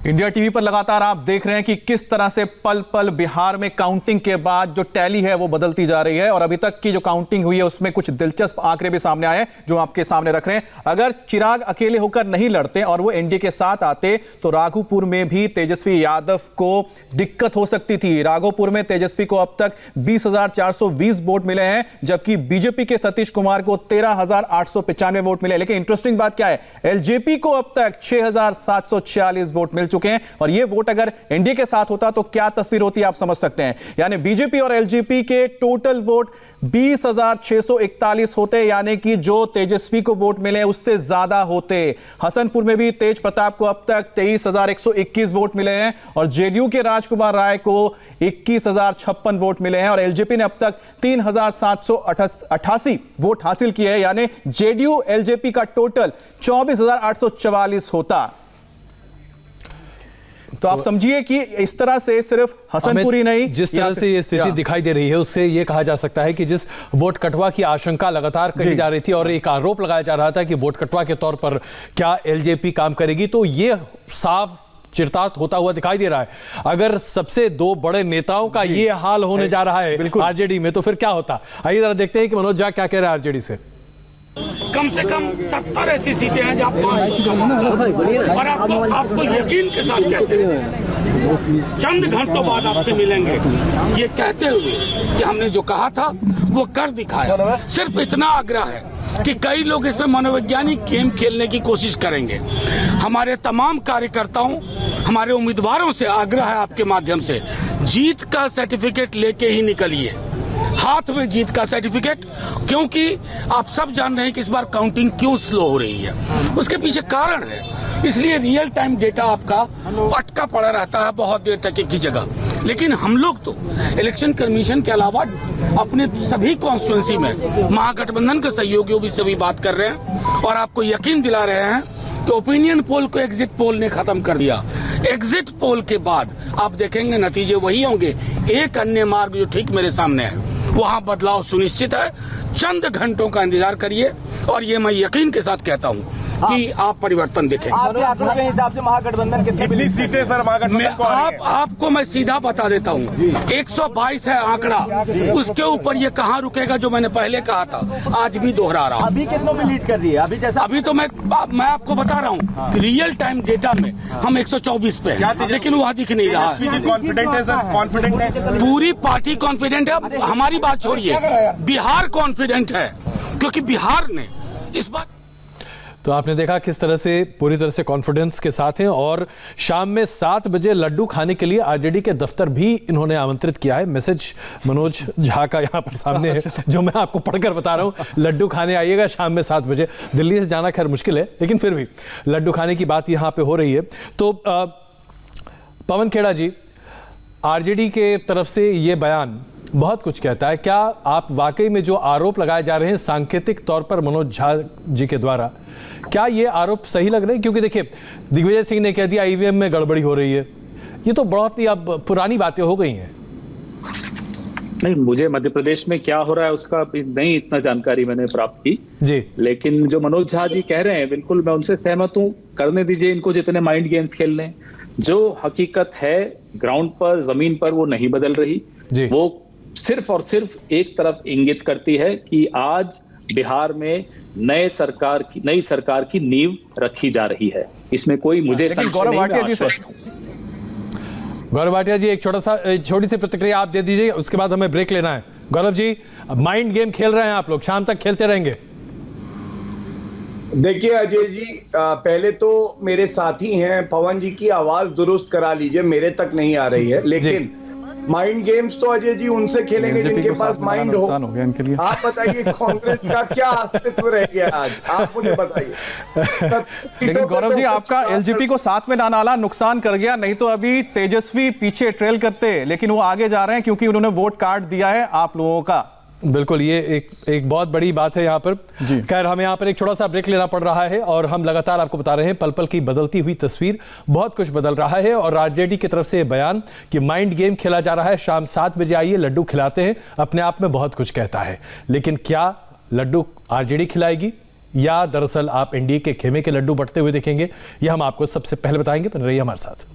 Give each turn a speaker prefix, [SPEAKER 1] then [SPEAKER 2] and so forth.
[SPEAKER 1] India TV पर लगातार आप देख रहे हैं कि किस तरह से पल पल बिहार में काउंटिंग के बाद जो टैली है वो बदलती जा रही है और अभी तक की जो काउंटिंग हुई है उसमें कुछ दिलचस्प आंकड़े भी सामने आए जो आपके सामने रख रहे हैं। अगर चिराग अकेले होकर नहीं लड़ते और वो एनडीए के साथ आते तो राघोपुर में भी तेजस्वी यादव को दिक्कत हो सकती थी। राघोपुर में तेजस्वी को अब तक 20,420 वोट मिले हैं जबकि बीजेपी के सतीश कुमार को 13,895 वोट मिले। लेकिन इंटरेस्टिंग बात क्या है, एलजेपी को अब तक 6,746 वोट मिल चुके हैं और ये वोट अगर एनडीए के साथ होता तो क्या तस्वीर होती आप समझ सकते हैं। यानी बीजेपी और एलजेपी के टोटल वोट 20,641 होते, यानी कि जो तेजस्वी को वोट मिले उससे ज्यादा होते। हसनपुर में भी तेज प्रताप को अब तक 23,121 वोट मिले हैं और जेडीयू के राजकुमार राय को 21,056 वोट मिले हैं और एलजेपी ने अब तक 3,788 वोट हासिल किए हैं। यानी जेडीयू एलजेपी का टोटल 24,844 होता। तो आप समझिए कि इस तरह से सिर्फ हसनपुरी नहीं,
[SPEAKER 2] जिस तरह से ये स्थिति दिखाई दे रही है उससे ये कहा जा सकता है कि जिस वोट कटवा की आशंका लगातार कही जा रही थी और एक आरोप लगाया जा रहा था कि वोट कटवा के तौर पर क्या एलजेपी काम करेगी, तो ये साफ चिरतार्थ होता हुआ दिखाई दे रहा है। अगर सबसे दो बड़े नेताओं का ये हाल होने जा रहा है आरजेडी में तो फिर क्या होता। आइए जरा देखते हैं कि मनोज झा क्या कह रहे हैं आरजेडी से।
[SPEAKER 3] कम से कम 70 ऐसी सीटें हैं जहाँ और आपको यकीन के साथ कहते हैं चंद घंटों बाद आपसे मिलेंगे ये कहते हुए कि हमने जो कहा था वो कर दिखाया। सिर्फ इतना आग्रह है कि कई लोग इसमें मनोवैज्ञानिक गेम खेलने की कोशिश करेंगे। हमारे तमाम कार्यकर्ताओं, हमारे उम्मीदवारों से आग्रह है आपके माध्यम से, जीत का सर्टिफिकेट लेके ही निकलिए, हाथ में जीत का सर्टिफिकेट। क्योंकि आप सब जान रहे हैं कि इस बार काउंटिंग क्यों स्लो हो रही है, उसके पीछे कारण है। इसलिए रियल टाइम डेटा आपका अटका पड़ा रहता है बहुत देर तक एक ही जगह। लेकिन हम लोग तो इलेक्शन कमीशन के अलावा अपने सभी कॉन्स्टिट्यूंसी में महागठबंधन के सहयोगियों भी सभी बात कर रहे हैं और आपको यकीन दिला रहे हैं कि ओपिनियन पोल को एग्जिट पोल ने खत्म कर दिया। एग्जिट पोल के बाद आप देखेंगे नतीजे वही होंगे। एक अन्य मार्ग जो ठीक मेरे सामने है वहां बदलाव सुनिश्चित है। चंद घंटों का इंतजार करिए और ये मैं यकीन के साथ कहता हूं कि आप परिवर्तन देखेंगे।
[SPEAKER 4] आपके हिसाब से महागठबंधन कितनी सीटें सर महागठबंधन को
[SPEAKER 3] आपको मैं सीधा बता देता हूं, 122 है आंकड़ा, उसके ऊपर ये कहां रुकेगा जो मैंने पहले कहा था आज भी दोहरा रहा हूं।
[SPEAKER 4] अभी कितनों में लीड कर रही है अभी जैसा?
[SPEAKER 3] अभी तो मैं आपको बता रहा हूं कि रियल टाइम डेटा में हम 124 पे हैं, लेकिन वह दिख नहीं रहा है।
[SPEAKER 4] कॉन्फिडेंट है सर, कॉन्फिडेंट है,
[SPEAKER 3] पूरी पार्टी कॉन्फिडेंट है। हमारी बात छोड़िए, बिहार कॉन्फिडेंट है क्योंकि बिहार ने इस बार।
[SPEAKER 2] तो आपने देखा किस तरह से पूरी तरह से कॉन्फिडेंस के साथ हैं और शाम में 7 बजे लड्डू खाने के लिए आरजेडी के दफ्तर भी इन्होंने आमंत्रित किया है। मैसेज मनोज झा का यहाँ पर सामने है जो मैं आपको पढ़कर बता रहा हूँ। लड्डू खाने आइएगा शाम में 7 बजे। दिल्ली से जाना खैर मुश्किल है लेकिन फिर भी लड्डू खाने की बात यहाँ पे हो रही है। तो पवन खेड़ा जी, आरजेडी के तरफ से ये बयान बहुत कुछ कहता है। क्या आप वाकई में जो आरोप लगाए जा रहे हैं सांकेतिक तौर पर मनोज झा जी के द्वारा, क्या ये आरोप सही लग रहे हैं? क्योंकि देखिए दिग्विजय सिंह ने कह दिया ईवीएम में गड़बड़ी हो रही है, ये तो बहुत ही अब पुरानी बातें हो गई हैं।
[SPEAKER 5] नहीं, मुझे मध्य प्रदेश में क्या हो रहा है उसका नहीं इतना जानकारी मैंने प्राप्त की
[SPEAKER 2] जी।
[SPEAKER 5] लेकिन जो मनोज झा जी कह रहे हैं बिल्कुल मैं उनसे सहमत हूं। करने दीजिए इनको जितने माइंड गेम्स खेलने। जो हकीकत है ग्राउंड पर जमीन पर वो नहीं बदल रही। वो सिर्फ और सिर्फ एक तरफ इंगित करती है कि आज बिहार में नई सरकार की नींव रखी जा रही है। इसमें कोई मुझे
[SPEAKER 1] गौरव भाटिया
[SPEAKER 2] जी एक छोटी सी प्रतिक्रिया आप दे दीजिए, उसके बाद हमें ब्रेक लेना है। गौरव जी, माइंड गेम खेल रहे हैं आप लोग, शाम तक खेलते रहेंगे।
[SPEAKER 6] देखिए अजय जी, पहले तो मेरे साथी हैं पवन जी की आवाज दुरुस्त करा लीजिए, मेरे तक नहीं आ रही है। लेकिन माइंड गेम्स तो अजय जी उनसे खेलेंगे जिनके पास माइंड हो। आप बताइए कांग्रेस का क्या अस्तित्व रह गया आज, आप मुझे बताइए।
[SPEAKER 1] लेकिन गौरव जी, आपका एलजेपी को साथ में डाला नुकसान कर गया, नहीं तो अभी तेजस्वी पीछे ट्रेल करते, लेकिन वो आगे जा रहे हैं क्योंकि उन्होंने वोट काट दिया है आप लोगों का।
[SPEAKER 2] बिल्कुल, ये एक बहुत बड़ी बात है यहाँ पर। खैर हमें यहाँ पर एक छोटा सा ब्रेक लेना पड़ रहा है और हम लगातार आपको बता रहे हैं पल पल की बदलती हुई तस्वीर, बहुत कुछ बदल रहा है और आरजेडी की तरफ से बयान कि माइंड गेम खेला जा रहा है, शाम 7 बजे आइए लड्डू खिलाते हैं, अपने आप में बहुत कुछ कहता है। लेकिन क्या लड्डू आरजेडी खिलाएगी या दरअसल आप एनडीए के खेमे के लड्डू बंटते हुए देखेंगे, यह हम आपको सबसे पहले बताएंगे। बने रहिए हमारे साथ।